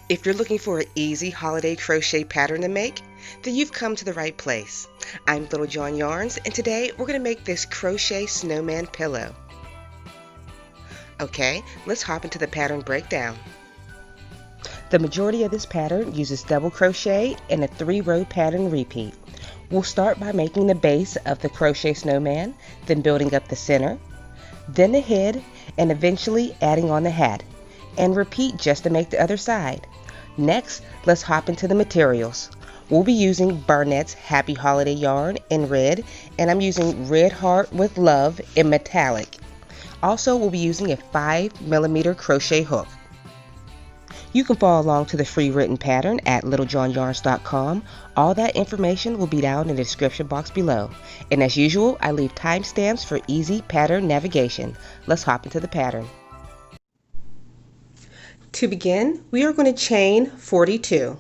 If you're looking for an easy holiday crochet pattern to make, then you've come to the right place. I'm Little John Yarns, and today we're going to make this crochet snowman pillow. Okay, let's hop into the pattern breakdown. The majority of this pattern uses double crochet and a 3-row pattern repeat. We'll start by making the base of the crochet snowman, then building up the center, then the head, and eventually adding on the hat, and repeat just to make the other side. Next, let's hop into the materials. We'll be using Barnett's Happy Holiday yarn in red, and I'm using Red Heart with Love in metallic. Also, we'll be using a 5mm crochet hook. You can follow along to the free written pattern at littlejohnyarns.com. All that information will be down in the description box below. And as usual, I leave timestamps for easy pattern navigation. Let's hop into the pattern. To begin, we are going to chain 42.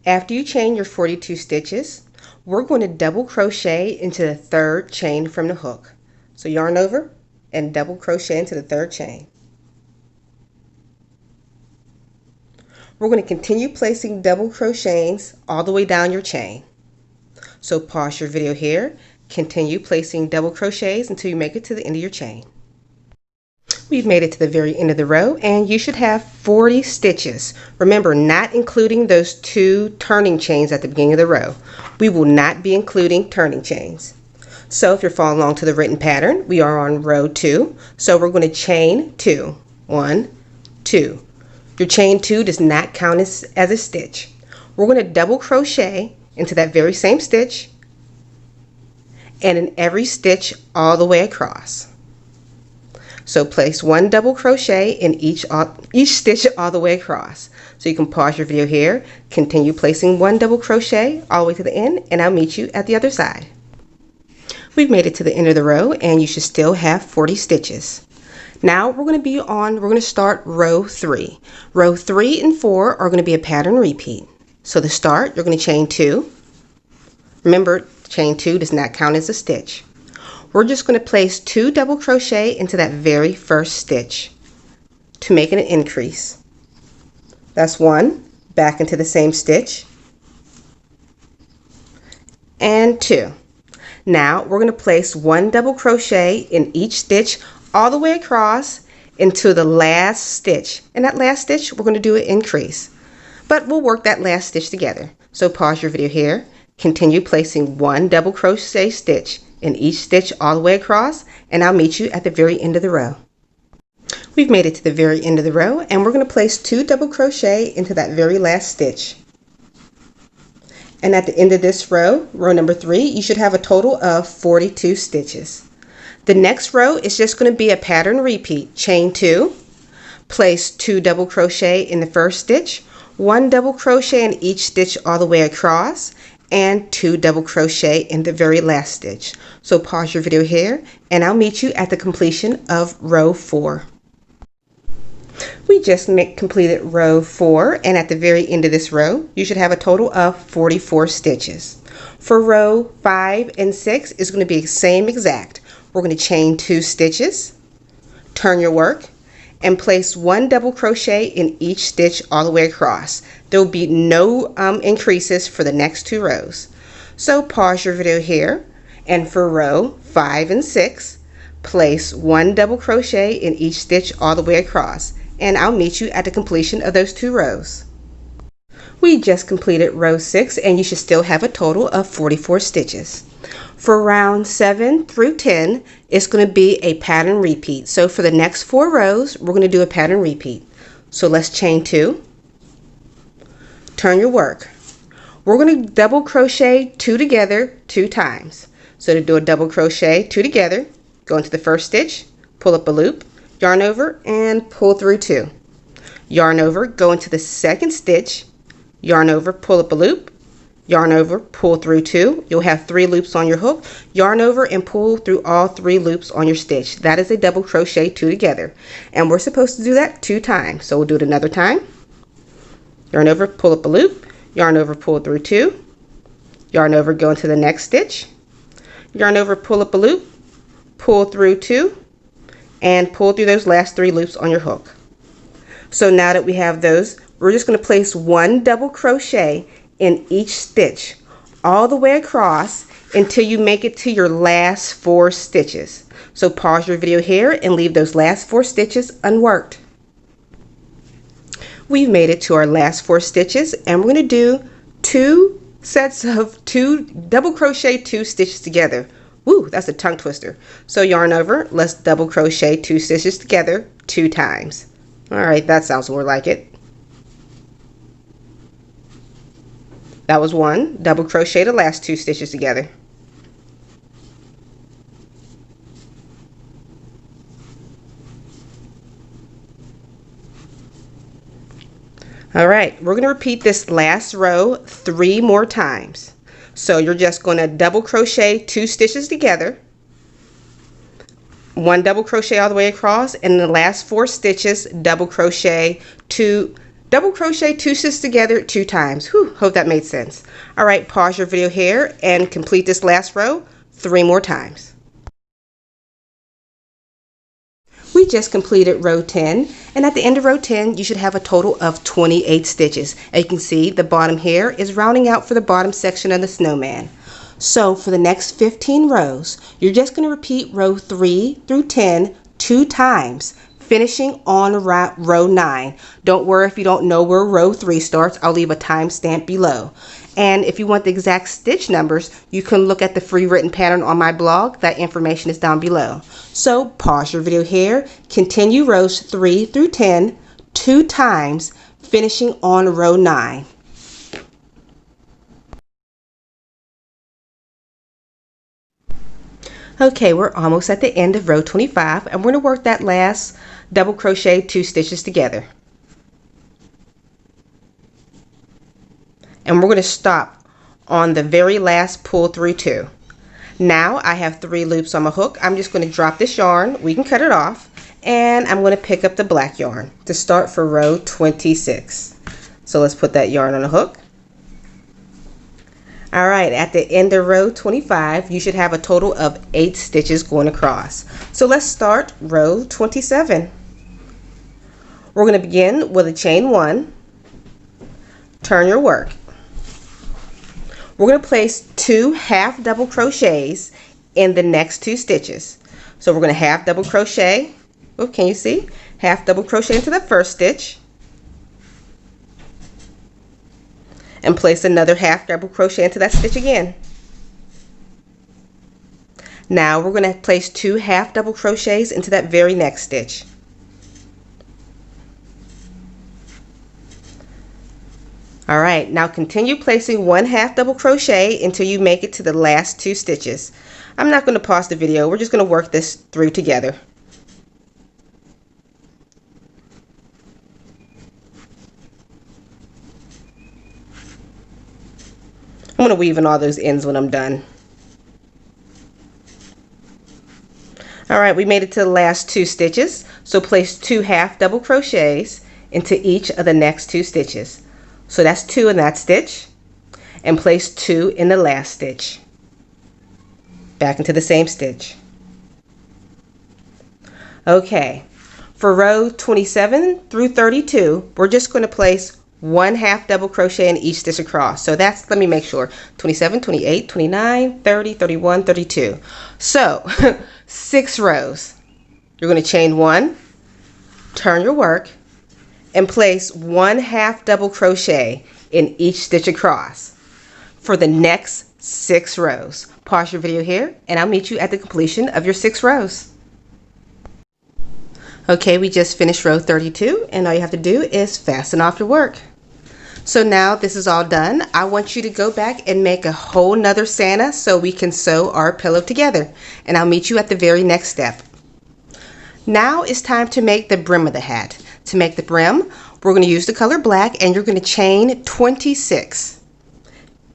After you chain your 42 stitches, we're going to double crochet into the 3rd chain from the hook. So yarn over and double crochet into the 3rd chain. We're going to continue placing double crochets all the way down your chain. So pause your video here, continue placing double crochets until you make it to the end of your chain. We've made it to the very end of the row, and you should have 40 stitches. Remember, not including those 2 turning chains at the beginning of the row. We will not be including turning chains. So if you're following along to the written pattern, we are on row 2. So we're going to chain 2. 1, 2. Your chain 2 does not count as a stitch. We're going to double crochet into that very same stitch and in every stitch all the way across. So place 1 double crochet in each stitch all the way across. So you can pause your video here, continue placing 1 double crochet all the way to the end, and I'll meet you at the other side. We've made it to the end of the row, and you should still have 40 stitches. Now we're going to start row 3. Row 3 and 4 are going to be a pattern repeat. So to start, you're going to chain 2. Remember, chain 2 does not count as a stitch. We're just going to place 2 double crochet into that very first stitch to make an increase. That's 1, back into the same stitch, and 2. Now we're going to place 1 double crochet in each stitch all the way across into the last stitch. And that last stitch, we're going to do an increase. But we'll work that last stitch together. So pause your video here, continue placing 1 double crochet stitch in each stitch all the way across, and I'll meet you at the very end of the row. We've made it to the very end of the row, and we're going to place 2 double crochet into that very last stitch. And at the end of this row, row number 3, you should have a total of 42 stitches. The next row is just going to be a pattern repeat. Chain 2, place 2 double crochet in the first stitch, 1 double crochet in each stitch all the way across, and 2 double crochet in the very last stitch. So pause your video here, and I'll meet you at the completion of row 4. We just completed row 4, and at the very end of this row, you should have a total of 44 stitches. For row 5 and 6 is going to be the same exact. We're going to chain 2 stitches, turn your work, and place 1 double crochet in each stitch all the way across. There will be no increases for the next 2 rows. So pause your video here, and for row 5 and 6, place 1 double crochet in each stitch all the way across, and I'll meet you at the completion of those 2 rows. We just completed row 6, and you should still have a total of 44 stitches. For round 7 through 10, it's going to be a pattern repeat. So for the next 4 rows, we're going to do a pattern repeat. So let's chain 2, turn your work. We're going to double crochet 2 together 2 times. So to do a double crochet 2 together, go into the first stitch, pull up a loop, yarn over, and pull through 2. Yarn over, go into the second stitch, yarn over, pull up a loop, yarn over, pull through 2. You'll have 3 loops on your hook. Yarn over and pull through all 3 loops on your stitch. That is a double crochet 2 together. And we're supposed to do that 2 times. So we'll do it another time. Yarn over, pull up a loop, yarn over, pull through 2. Yarn over, go into the next stitch. Yarn over, pull up a loop, pull through 2, and pull through those last 3 loops on your hook. So now that we have those, we're just going to place one double crochet in each stitch all the way across until you make it to your last 4 stitches. So pause your video here and leave those last 4 stitches unworked. We've made it to our last 4 stitches, and we're going to do 2 sets of 2 double crochet 2 stitches together. Woo, that's a tongue twister. So yarn over, let's double crochet 2 stitches together 2 times. Alright, that sounds more like it. That was 1. Double crochet the last 2 stitches together. Alright, we're going to repeat this last row 3 more times. So you're just going to double crochet 2 stitches together, 1 double crochet all the way across, and in the last 4 stitches double crochet 2 stitches together 2 times. Whew, hope that made sense. Alright, pause your video here and complete this last row 3 more times. We just completed row 10, and at the end of row 10 you should have a total of 28 stitches. As you can see, the bottom here is rounding out for the bottom section of the snowman. So for the next 15 rows, you're just going to repeat row 3 through 10 2 times, finishing on row 9. Don't worry if you don't know where row 3 starts. I'll leave a timestamp below. And if you want the exact stitch numbers, you can look at the free written pattern on my blog. That information is down below. So pause your video here, continue rows 3 through 10 2 times, finishing on row 9. Okay, we're almost at the end of row 25, and we're going to work that last double crochet 2 stitches together. And we're going to stop on the very last pull through 2. Now I have 3 loops on my hook. I'm just going to drop this yarn. We can cut it off, and I'm going to pick up the black yarn to start for row 26. So let's put that yarn on the hook. Alright, at the end of row 25 you should have a total of 8 stitches going across. So let's start row 27. We're going to begin with a chain 1, turn your work. We're going to place 2 half double crochets in the next 2 stitches. So we're going to half double crochet, oh, can you see? Half double crochet into the first stitch, and place another half double crochet into that stitch again. Now we're going to place 2 half double crochets into that very next stitch. Alright, now continue placing 1 half double crochet until you make it to the last 2 stitches. I'm not going to pause the video, we're just going to work this through together. I'm going to weave in all those ends when I'm done. Alright, we made it to the last 2 stitches, so place 2 half double crochets into each of the next 2 stitches. So that's 2 in that stitch, and place 2 in the last stitch. Back into the same stitch. Okay, for row 27 through 32, we're just going to place 1 half double crochet in each stitch across. So that's, let me make sure, 27, 28, 29, 30, 31, 32. So 6 rows. You're going to chain 1, turn your work, and place 1 half double crochet in each stitch across for the next 6 rows. Pause your video here, and I'll meet you at the completion of your 6 rows. Okay, we just finished row 32, and all you have to do is fasten off your work. So now this is all done, I want you to go back and make a whole nother Santa so we can sew our pillow together, and I'll meet you at the very next step. Now it's time to make the brim of the hat. To make the brim, we're going to use the color black, and you're going to chain 26.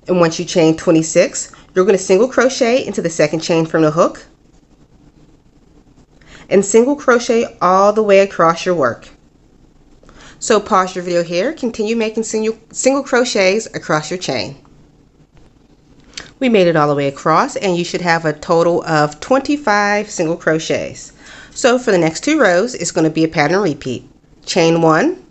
And once you chain 26, you're going to single crochet into the second chain from the hook, and single crochet all the way across your work. So pause your video here, continue making single crochets across your chain. We made it all the way across, and you should have a total of 25 single crochets. So for the next 2 rows, it's going to be a pattern repeat. Chain 1,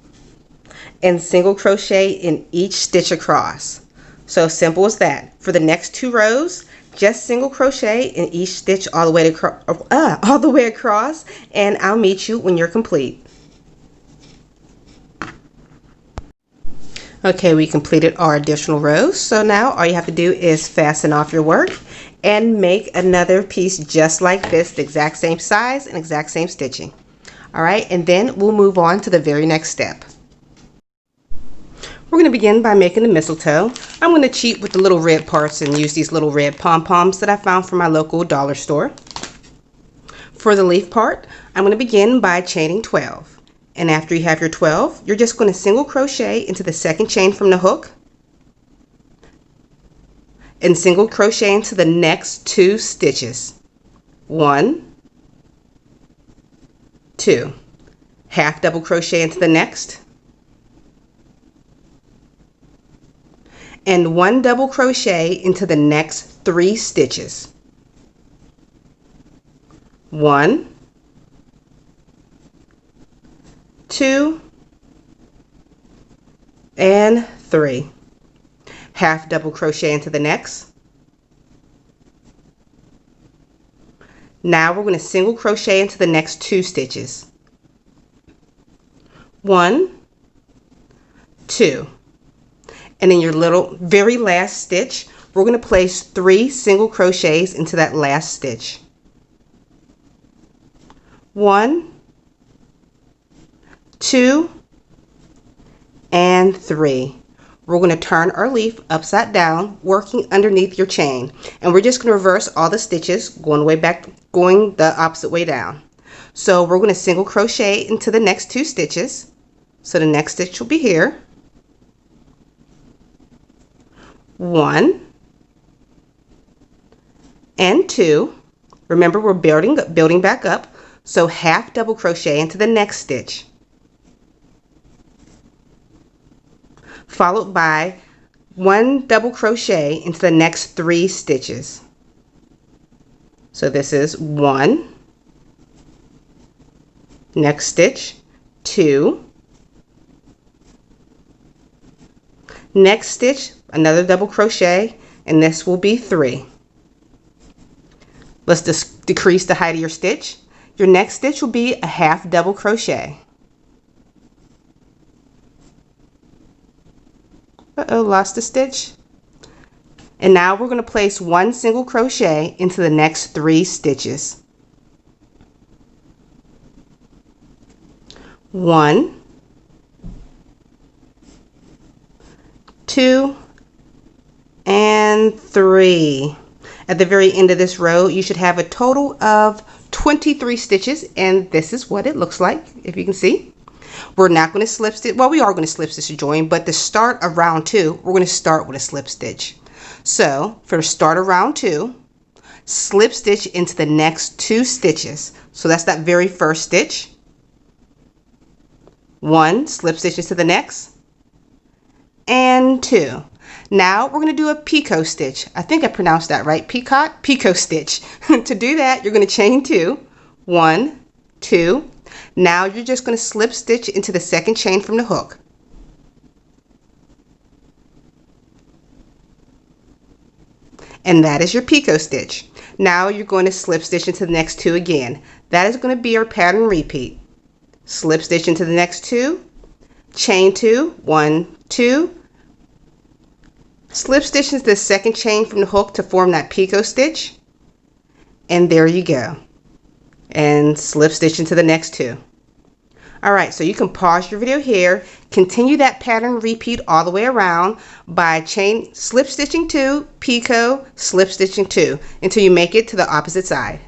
and single crochet in each stitch across. So simple as that. For the next 2 rows, just single crochet in each stitch all the way across, and I'll meet you when you're complete. Okay, we completed our additional rows, so now all you have to do is fasten off your work and make another piece just like this, the exact same size and exact same stitching. Alright, and then we'll move on to the very next step. We're going to begin by making the mistletoe. I'm going to cheat with the little red parts and use these little red pom-poms that I found from my local dollar store. For the leaf part, I'm going to begin by chaining 12. And after you have your 12, you're just going to single crochet into the second chain from the hook and single crochet into the next 2 stitches. 1, 2. Half double crochet into the next, and 1 double crochet into the next 3 stitches. 1, 2, and 3. Half double crochet into the next. Now we're going to single crochet into the next 2 stitches. 1, 2. And in your little very last stitch, we're going to place 3 single crochets into that last stitch. 1, 2, and 3. We're going to turn our leaf upside down, working underneath your chain, and we're just going to reverse all the stitches, going the opposite way down. So we're going to single crochet into the next 2 stitches. So the next stitch will be here. 1 and 2. Remember, we're building back up, so half double crochet into the next stitch, followed by 1 double crochet into the next 3 stitches. So this is 1, next stitch, 2, next stitch, another double crochet, and this will be 3. Let's just decrease the height of your stitch. Your next stitch will be a half double crochet. Uh-oh, lost a stitch. And now we're going to place 1 single crochet into the next 3 stitches. 1, 2, and 3. At the very end of this row, you should have a total of 23 stitches, and this is what it looks like, if you can see. We're not going to slip stitch. Well, we are going to slip stitch to join, but to start of round 2, we're going to start with a slip stitch. So for the start of round 2, slip stitch into the next 2 stitches. So that's that very first stitch. 1, slip stitch into the next, and 2. Now we're going to do a picot stitch. I think I pronounced that right. Picot stitch. To do that, you're going to chain 2. 1, 2. Now you're just going to slip stitch into the second chain from the hook. And that is your picot stitch. Now you're going to slip stitch into the next 2 again. That is going to be our pattern repeat. Slip stitch into the next 2, chain 2, 1, 2, slip stitch into the second chain from the hook to form that picot stitch, and there you go. And slip stitch into the next 2. Alright, so you can pause your video here, continue that pattern repeat all the way around by slip stitching 2, picot, slip stitching 2 until you make it to the opposite side.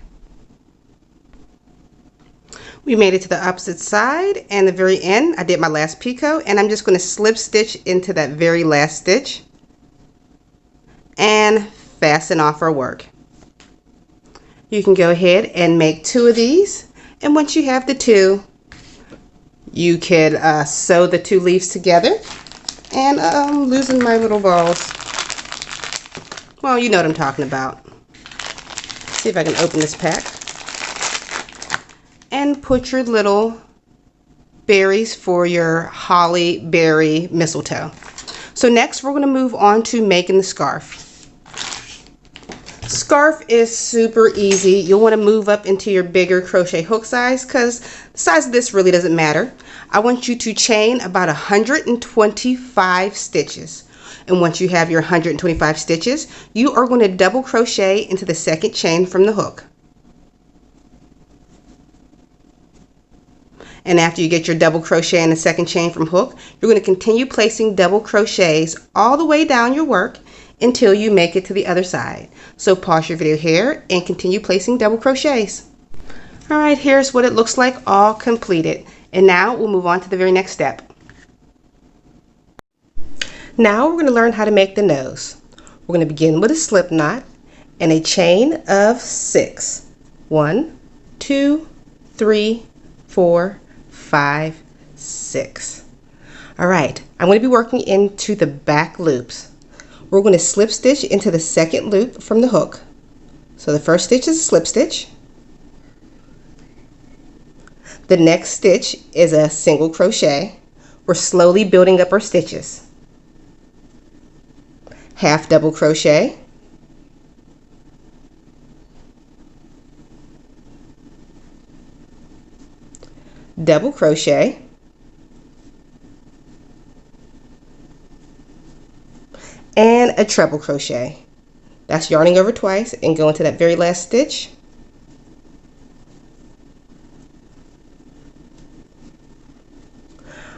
We made it to the opposite side, and the very end I did my last picot, and I'm just going to slip stitch into that very last stitch and fasten off our work. You can go ahead and make 2 of these, and once you have the 2, you could sew the 2 leaves together. And I'm losing my little balls. Well, you know what I'm talking about. See if I can open this pack and put your little berries for your holly berry mistletoe. So next we're going to move on to making the scarf. Scarf is super easy. You'll want to move up into your bigger crochet hook size because the size of this really doesn't matter. I want you to chain about 125 stitches. And once you have your 125 stitches, you are going to double crochet into the second chain from the hook. And after you get your double crochet in the second chain from hook, you're going to continue placing double crochets all the way down your work until you make it to the other side. So pause your video here and continue placing double crochets. Alright, here's what it looks like all completed. And now we'll move on to the very next step. Now we're going to learn how to make the nose. We're going to begin with a slip knot and a chain of 6. 1, 2, 3, 4, 5, 6. Alright, I'm going to be working into the back loops. We're going to slip stitch into the second loop from the hook. So the first stitch is a slip stitch. The next stitch is a single crochet. We're slowly building up our stitches. Half double crochet. Double crochet. And a treble crochet. That's yarning over twice and go into that very last stitch.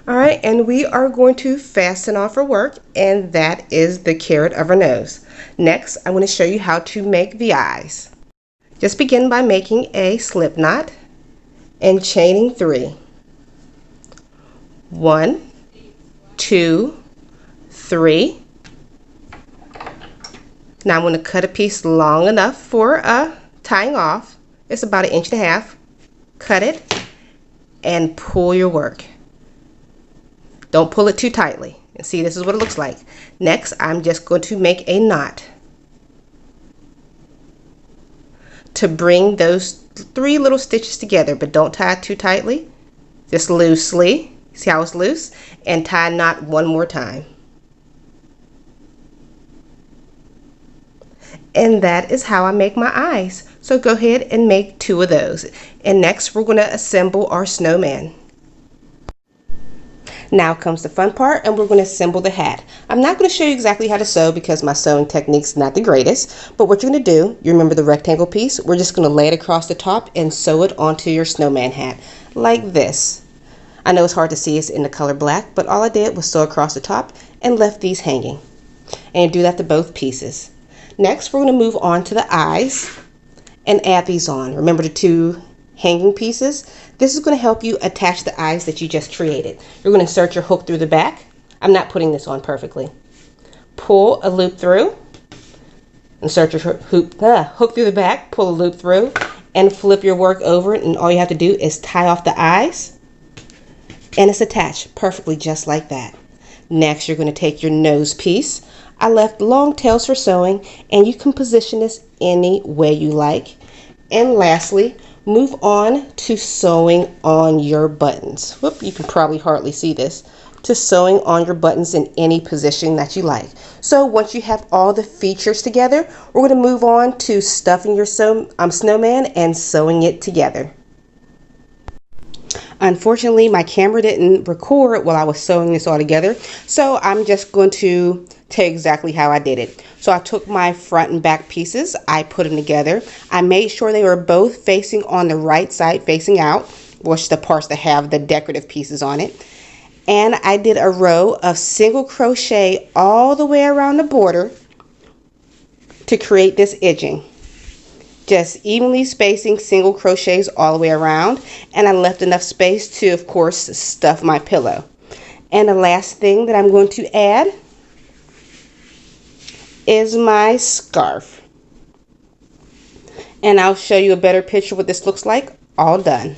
Alright, and we are going to fasten off our work, and that is the carrot of our nose. Next, I'm going to show you how to make the eyes. Just begin by making a slip knot and chaining 3. 1, 2, 3. Now I'm going to cut a piece long enough for tying off. It's about 1.5 inches. Cut it and pull your work. Don't pull it too tightly. And see, this is what it looks like. Next, I'm just going to make a knot to bring those 3 little stitches together, but don't tie it too tightly. Just loosely. See how it's loose? And tie a knot one more time. And that is how I make my eyes. So go ahead and make 2 of those. And next we're going to assemble our snowman. Now comes the fun part, and we're going to assemble the hat. I'm not going to show you exactly how to sew because my sewing technique's not the greatest, but what you're going to do, you remember the rectangle piece, we're just going to lay it across the top and sew it onto your snowman hat like this. I know it's hard to see, it's in the color black, but all I did was sew across the top and left these hanging. And do that to both pieces. Next, we're going to move on to the eyes and add these on. Remember the 2 hanging pieces? This is going to help you attach the eyes that you just created. You're going to insert your hook through the back. I'm not putting this on perfectly. Pull a loop through. Insert your hook through the back, pull a loop through, and flip your work over, and all you have to do is tie off the eyes, and it's attached perfectly just like that. Next, you're going to take your nose piece. I left long tails for sewing, and you can position this any way you like. And lastly, move on to sewing on your buttons. Whoop, you can probably hardly see this. To sewing on your buttons in any position that you like. So once you have all the features together, we're going to move on to stuffing your snowman and sewing it together. Unfortunately, my camera didn't record while I was sewing this all together, so I'm just going to tell you exactly how I did it. So I took my front and back pieces, I put them together. I made sure they were both facing on the right side, facing out, which the parts that have the decorative pieces on it. And I did a row of single crochet all the way around the border to create this edging. Just evenly spacing single crochets all the way around, and I left enough space to, of course, stuff my pillow. And the last thing that I'm going to add is my scarf. And I'll show you a better picture of what this looks like all done.